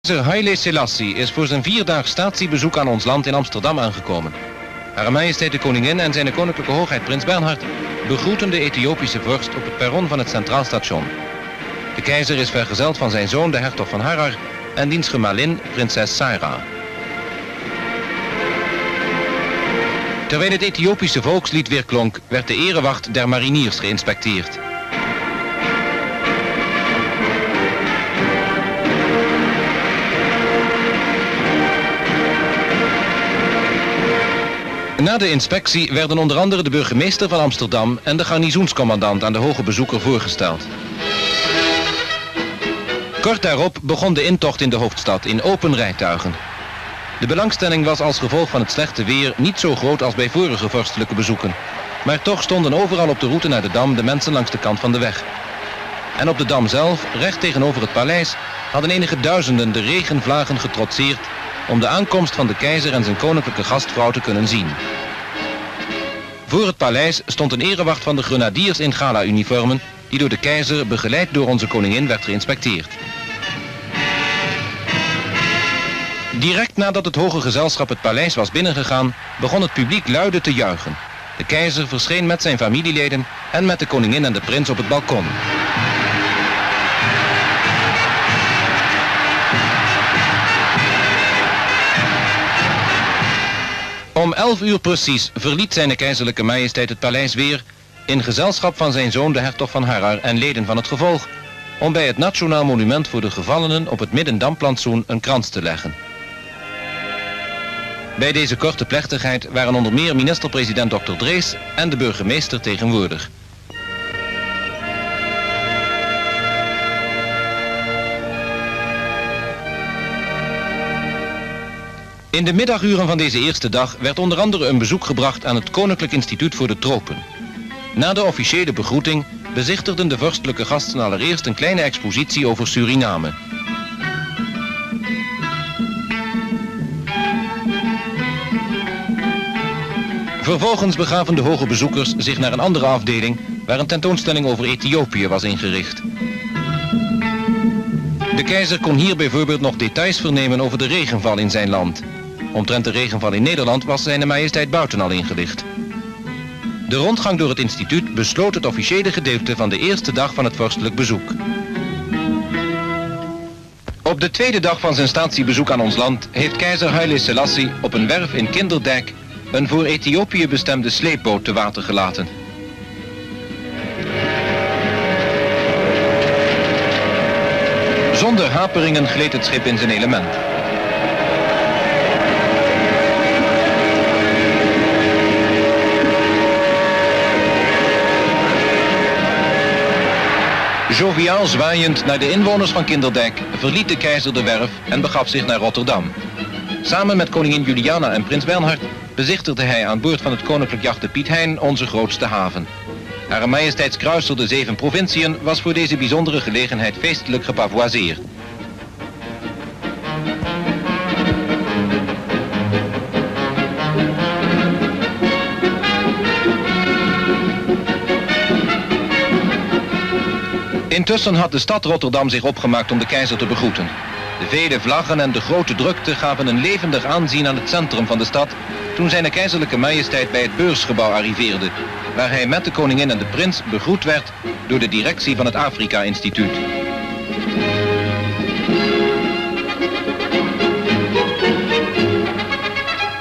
Keizer Haile Selassie is voor zijn 4-daags statiebezoek aan ons land in Amsterdam aangekomen. Hare Majesteit de Koningin en zijn koninklijke hoogheid Prins Bernhard begroeten de Ethiopische vorst op het perron van het Centraal Station. De keizer is vergezeld van zijn zoon de hertog van Harar en diens gemalin prinses Sarah. Terwijl het Ethiopische volkslied weerklonk, werd de erewacht der mariniers geïnspecteerd. Na de inspectie werden onder andere de burgemeester van Amsterdam en de garnizoenscommandant aan de hoge bezoeker voorgesteld. Kort daarop begon de intocht in de hoofdstad in open rijtuigen. De belangstelling was als gevolg van het slechte weer niet zo groot als bij vorige vorstelijke bezoeken. Maar toch stonden overal op de route naar de Dam de mensen langs de kant van de weg. En op de Dam zelf, recht tegenover het paleis, hadden enige duizenden de regenvlagen getrotseerd om de aankomst van de keizer en zijn koninklijke gastvrouw te kunnen zien. Voor het paleis stond een erewacht van de grenadiers in gala-uniformen die door de keizer, begeleid door onze koningin, werd geïnspecteerd. Direct nadat het hoge gezelschap het paleis was binnengegaan, begon het publiek luide te juichen. De keizer verscheen met zijn familieleden en met de koningin en de prins op het balkon. Om 11 uur precies verliet zijn keizerlijke majesteit het paleis weer in gezelschap van zijn zoon de hertog van Harar en leden van het gevolg om bij het Nationaal Monument voor de Gevallenen op het Middendampplantsoen een krans te leggen. Bij deze korte plechtigheid waren onder meer minister-president Dr. Drees en de burgemeester tegenwoordig. In de middaguren van deze eerste dag werd onder andere een bezoek gebracht aan het Koninklijk Instituut voor de Tropen. Na de officiële begroeting bezichtigden de vorstelijke gasten allereerst een kleine expositie over Suriname. Vervolgens begaven de hoge bezoekers zich naar een andere afdeling waar een tentoonstelling over Ethiopië was ingericht. De keizer kon hier bijvoorbeeld nog details vernemen over de regenval in zijn land. Omtrent de regenval in Nederland was zijn majesteit buiten al ingelicht. De rondgang door het instituut besloot het officiële gedeelte van de eerste dag van het vorstelijk bezoek. Op de tweede dag van zijn statiebezoek aan ons land heeft keizer Haile Selassie op een werf in Kinderdijk een voor Ethiopië bestemde sleepboot te water gelaten. Zonder haperingen gleed het schip in zijn element. Joviaal zwaaiend naar de inwoners van Kinderdijk verliet de keizer de werf en begaf zich naar Rotterdam. Samen met koningin Juliana en prins Bernhard bezichtigde hij aan boord van het koninklijk jacht Piet Hein onze grootste haven. Hare Majesteitskruiser de 7 provinciën was voor deze bijzondere gelegenheid feestelijk gepavoiseerd. Intussen had de stad Rotterdam zich opgemaakt om de keizer te begroeten. De vele vlaggen en de grote drukte gaven een levendig aanzien aan het centrum van de stad toen zijn keizerlijke majesteit bij het beursgebouw arriveerde, waar hij met de koningin en de prins begroet werd door de directie van het Afrika-instituut.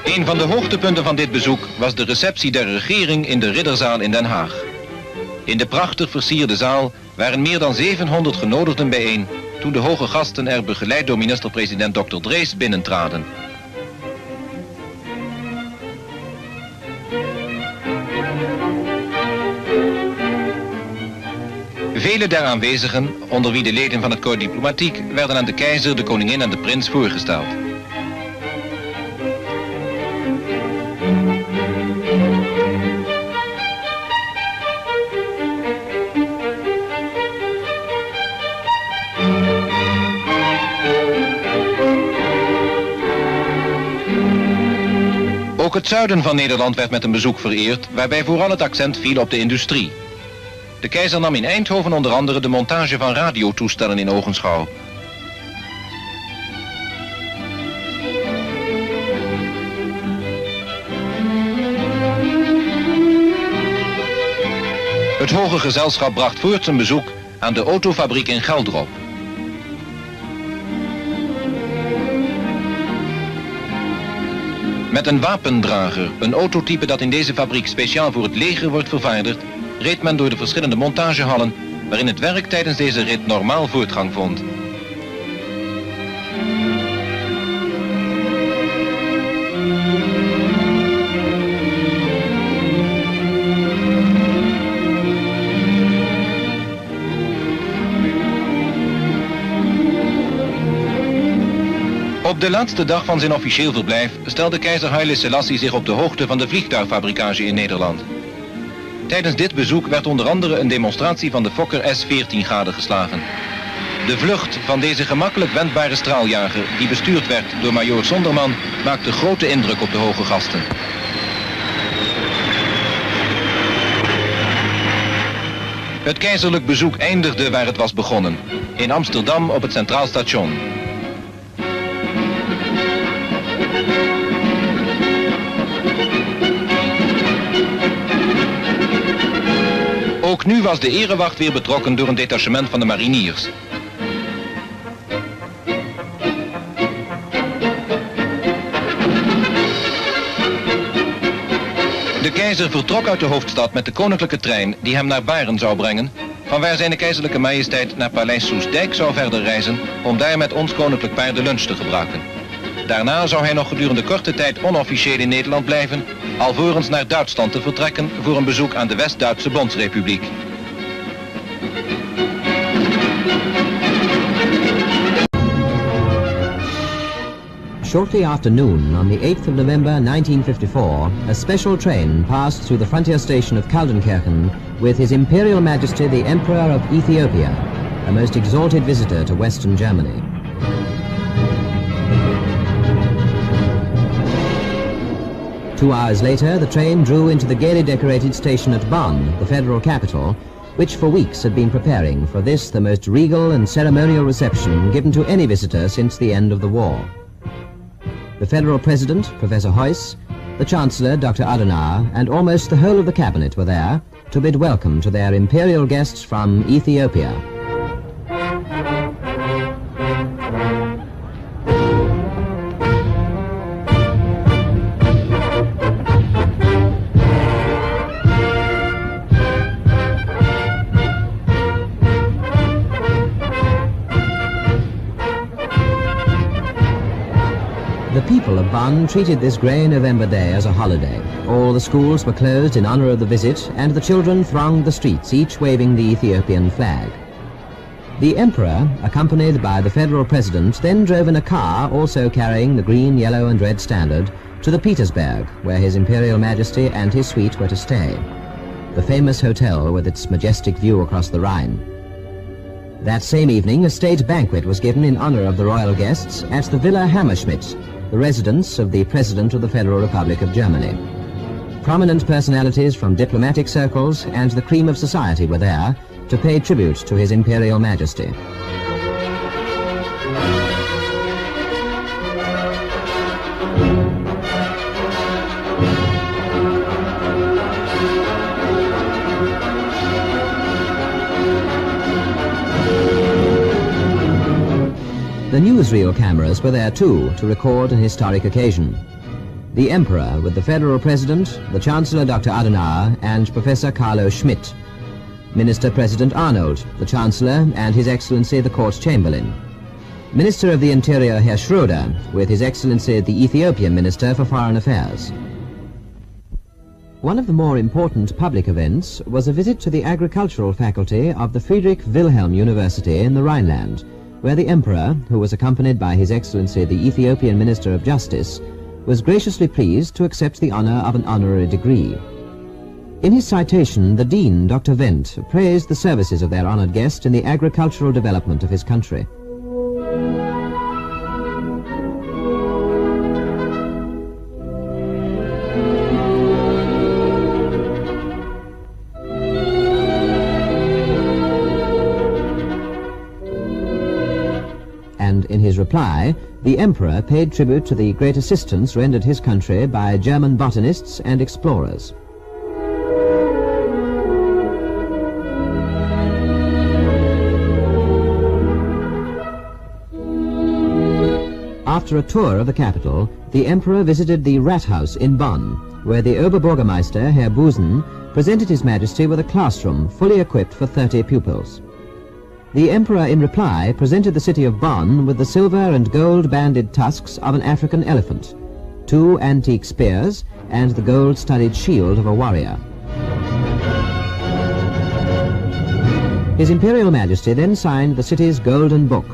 Een van de hoogtepunten van dit bezoek was de receptie der regering in de Ridderzaal in Den Haag. In de prachtig versierde zaal waren meer dan 700 genodigden bijeen toen de hoge gasten er begeleid door minister-president Dr. Drees binnentraden. Vele der aanwezigen, onder wie de leden van het corps diplomatiek, werden aan de keizer, de koningin en de prins voorgesteld. Ook het zuiden van Nederland werd met een bezoek vereerd, waarbij vooral het accent viel op de industrie. De keizer nam in Eindhoven onder andere de montage van radiotoestellen in ogenschouw. Het hoge gezelschap bracht voorts een bezoek aan de autofabriek in Geldrop. Met een wapendrager, een autotype dat in deze fabriek speciaal voor het leger wordt vervaardigd, reed men door de verschillende montagehallen, waarin het werk tijdens deze rit normaal voortgang vond. Op de laatste dag van zijn officieel verblijf stelde keizer Haile Selassie zich op de hoogte van de vliegtuigfabrikage in Nederland. Tijdens dit bezoek werd onder andere een demonstratie van de Fokker S-14 gadegeslagen. De vlucht van deze gemakkelijk wendbare straaljager, die bestuurd werd door majoor Sonderman, maakte grote indruk op de hoge gasten. Het keizerlijk bezoek eindigde waar het was begonnen, in Amsterdam op het Centraal Station. Ook nu was de erewacht weer betrokken door een detachement van de mariniers. De keizer vertrok uit de hoofdstad met de koninklijke trein die hem naar Baren zou brengen, vanwaar zijn keiserlijke majesteit naar Paleis Soestdijk zou verder reizen om daar met ons koninklijk paard de lunch te gebruiken. Daarna zou hij nog gedurende korte tijd onofficieel in Nederland blijven, alvorens naar Duitsland te vertrekken voor een bezoek aan de West-Duitse Bondsrepubliek. Shortly after noon on the 8th of November 1954, a special train passed through the frontier station of Kaldenkirchen with His Imperial Majesty the Emperor of Ethiopia, a most exalted visitor to Western Germany. Two hours later, the train drew into the gaily decorated station at Bonn, the federal capital, which for weeks had been preparing for this, the most regal and ceremonial reception given to any visitor since the end of the war. The federal president, Professor Heuss, the chancellor, Dr. Adenauer, and almost the whole of the cabinet were there to bid welcome to their imperial guests from Ethiopia. The people of Bonn treated this grey November day as a holiday. All the schools were closed in honor of the visit, and the children thronged the streets, each waving the Ethiopian flag. The emperor, accompanied by the federal president, then drove in a car, also carrying the green, yellow and red standard, to the Petersberg, where His Imperial Majesty and his suite were to stay. The famous hotel with its majestic view across the Rhine. That same evening, a state banquet was given in honor of the royal guests at the Villa Hammerschmidt, the residence of the President of the Federal Republic of Germany. Prominent personalities from diplomatic circles and the cream of society were there to pay tribute to His Imperial Majesty. The newsreel cameras were there too to record an historic occasion. The Emperor with the Federal President, the Chancellor Dr. Adenauer and Professor Carlo Schmidt. Minister President Arnold, the Chancellor and His Excellency the Court Chamberlain. Minister of the Interior Herr Schröder with His Excellency the Ethiopian Minister for Foreign Affairs. One of the more important public events was a visit to the agricultural faculty of the Friedrich Wilhelm University in the Rhineland, where the Emperor, who was accompanied by His Excellency the Ethiopian Minister of Justice, was graciously pleased to accept the honor of an honorary degree. In his citation, the Dean, Dr. Wendt, praised the services of their honored guest in the agricultural development of his country. And in his reply, the Emperor paid tribute to the great assistance rendered his country by German botanists and explorers. After a tour of the capital, the Emperor visited the Rat House in Bonn, where the Oberbürgermeister, Herr Busen, presented His Majesty with a classroom fully equipped for 30 pupils. The Emperor, in reply, presented the city of Bonn with the silver and gold-banded tusks of an African elephant, 2 antique spears, and the gold-studded shield of a warrior. His Imperial Majesty then signed the city's Golden Book,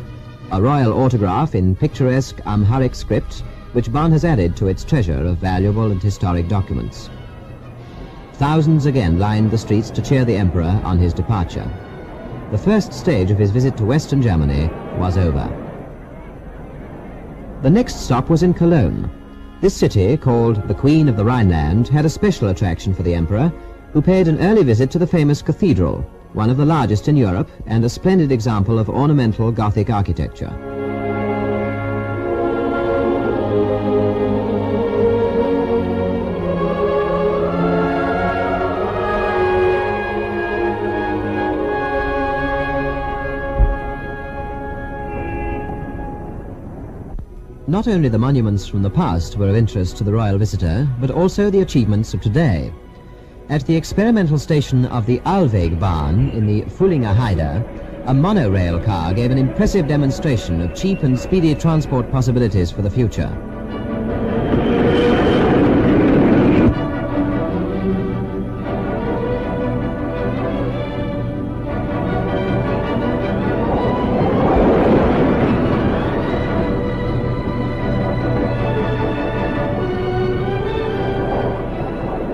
a royal autograph in picturesque Amharic script, which Bonn has added to its treasure of valuable and historic documents. Thousands again lined the streets to cheer the Emperor on his departure. The first stage of his visit to Western Germany was over. The next stop was in Cologne. This city, called the Queen of the Rhineland, had a special attraction for the Emperor, who paid an early visit to the famous cathedral, one of the largest in Europe and a splendid example of ornamental Gothic architecture. Not only the monuments from the past were of interest to the royal visitor, but also the achievements of today. At the experimental station of the Alwegbahn in the Fullinger Heide, a monorail car gave an impressive demonstration of cheap and speedy transport possibilities for the future.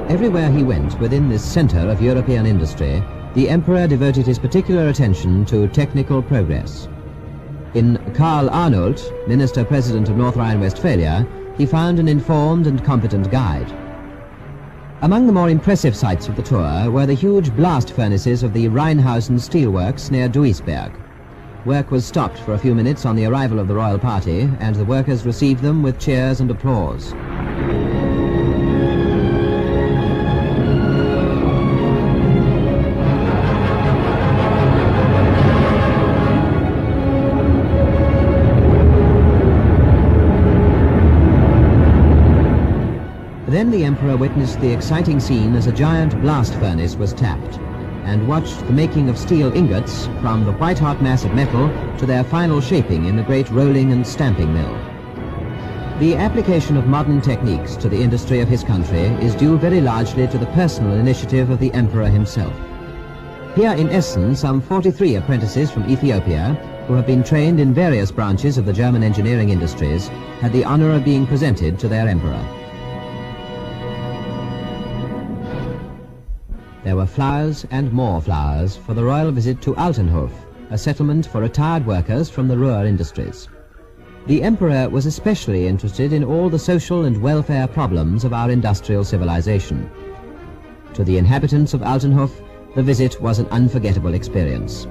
Everywhere he went within this center of European industry, the Emperor devoted his particular attention to technical progress. In Karl Arnold, Minister-President of North Rhine-Westphalia, he found an informed and competent guide. Among the more impressive sights of the tour were the huge blast furnaces of the Rheinhausen steelworks near Duisberg. Work was stopped for a few minutes on the arrival of the royal party, and the workers received them with cheers and applause. Then the Emperor witnessed the exciting scene as a giant blast furnace was tapped, and watched the making of steel ingots from the white-hot mass of metal to their final shaping in the great rolling and stamping mill. The application of modern techniques to the industry of his country is due very largely to the personal initiative of the Emperor himself. Here in Essen, some 43 apprentices from Ethiopia, who have been trained in various branches of the German engineering industries, had the honor of being presented to their Emperor. There were flowers and more flowers for the royal visit to Altenhof, a settlement for retired workers from the Ruhr industries. The Emperor was especially interested in all the social and welfare problems of our industrial civilization. To the inhabitants of Altenhof, the visit was an unforgettable experience.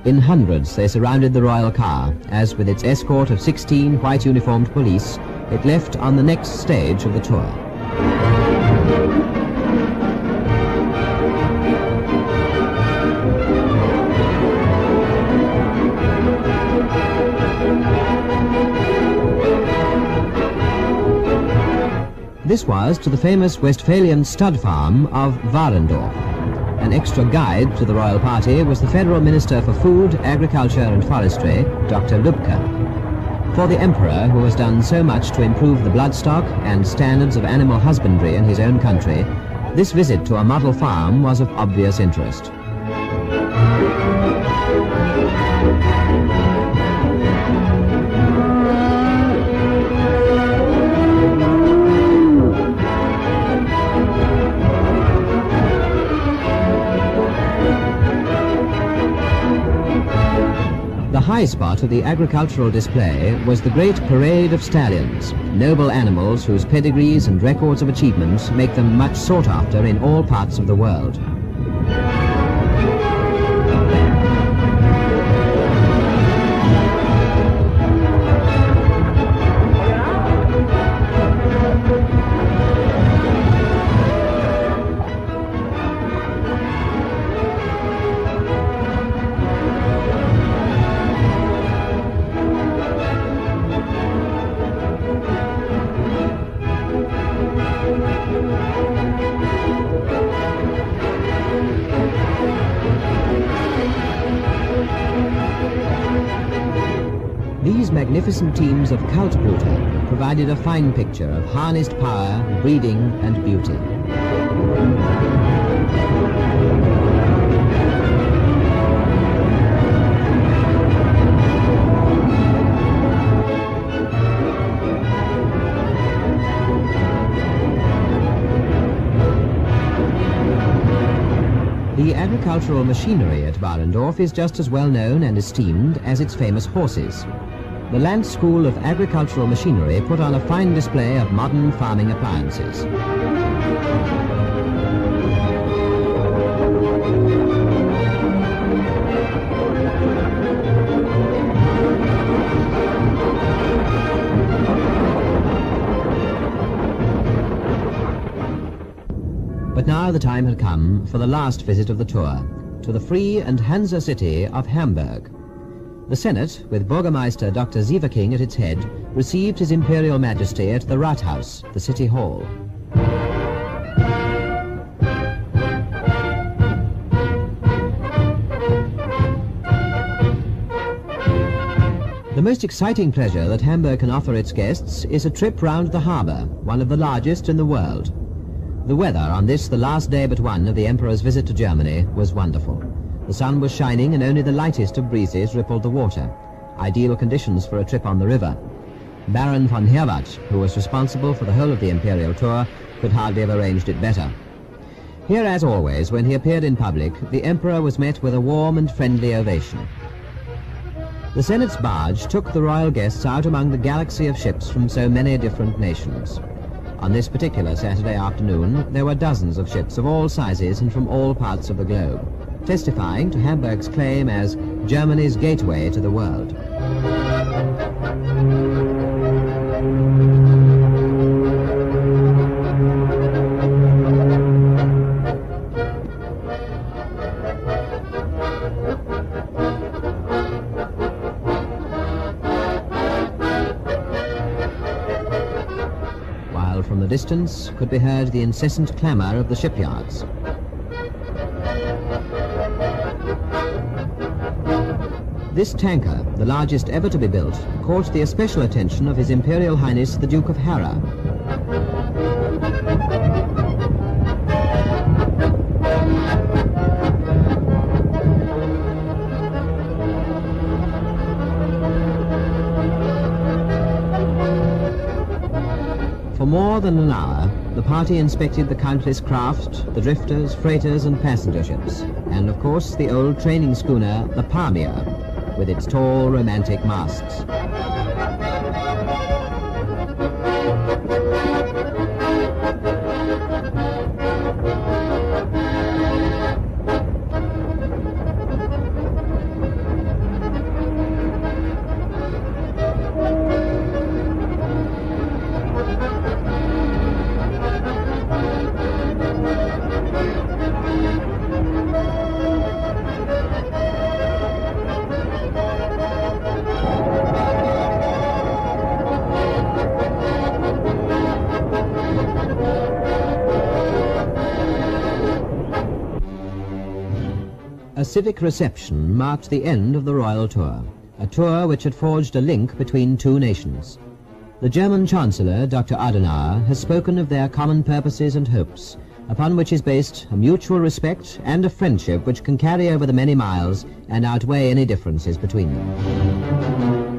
In hundreds they surrounded the royal car, as with its escort of 16 white uniformed police, it left on the next stage of the tour. This was to the famous Westphalian stud farm of Warendorf. An extra guide to the royal party was the Federal Minister for Food, Agriculture and Forestry, Dr. Lübke. For the Emperor, who has done so much to improve the bloodstock and standards of animal husbandry in his own country, this visit to a model farm was of obvious interest. The high spot of the agricultural display was the great parade of stallions, noble animals whose pedigrees and records of achievement make them much sought after in all parts of the world. magnificent teams of Kaltblüter provided a fine picture of harnessed power, breeding and beauty. The agricultural machinery at Barendorf is just as well known and esteemed as its famous horses. The Land School of Agricultural Machinery put on a fine display of modern farming appliances. But now the time had come for the last visit of the tour, to the free and Hansa city of Hamburg. The Senate, with Burgermeister Dr. Sieverking at its head, received His Imperial Majesty at the Rathaus, the city hall. The most exciting pleasure that Hamburg can offer its guests is a trip round the harbour, one of the largest in the world. The weather on this, the last day but one of the Emperor's visit to Germany, was wonderful. The sun was shining and only the lightest of breezes rippled the water. Ideal conditions for a trip on the river. Baron von Herwarth, who was responsible for the whole of the imperial tour, could hardly have arranged it better. Here, as always, when he appeared in public, the Emperor was met with a warm and friendly ovation. The Senate's barge took the royal guests out among the galaxy of ships from so many different nations. On this particular Saturday afternoon, there were dozens of ships of all sizes and from all parts of the globe, testifying to Hamburg's claim as Germany's gateway to the world. From the distance could be heard the incessant clamour of the shipyards. This tanker, the largest ever to be built, caught the especial attention of His Imperial Highness the Duke of Hara. For more than an hour, the party inspected the countless craft, the drifters, freighters and passenger ships, and of course the old training schooner, the Pamir, with its tall, romantic masts. A civic reception marked the end of the royal tour, a tour which had forged a link between two nations. The German Chancellor, Dr. Adenauer, has spoken of their common purposes and hopes, upon which is based a mutual respect and a friendship which can carry over the many miles and outweigh any differences between them.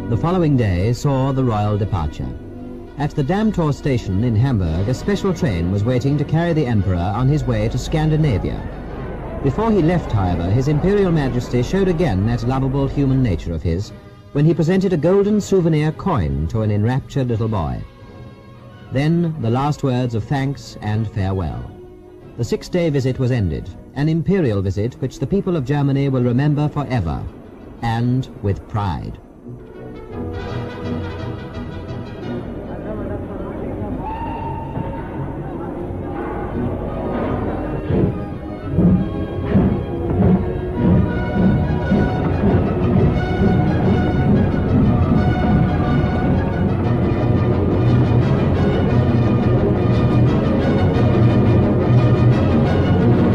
The following day saw the royal departure. At the Dammtor station in Hamburg, a special train was waiting to carry the Emperor on his way to Scandinavia. Before he left, however, His Imperial Majesty showed again that lovable human nature of his, when he presented a golden souvenir coin to an enraptured little boy. Then the last words of thanks and farewell. The 6-day visit was ended, an imperial visit which the people of Germany will remember forever, and with pride.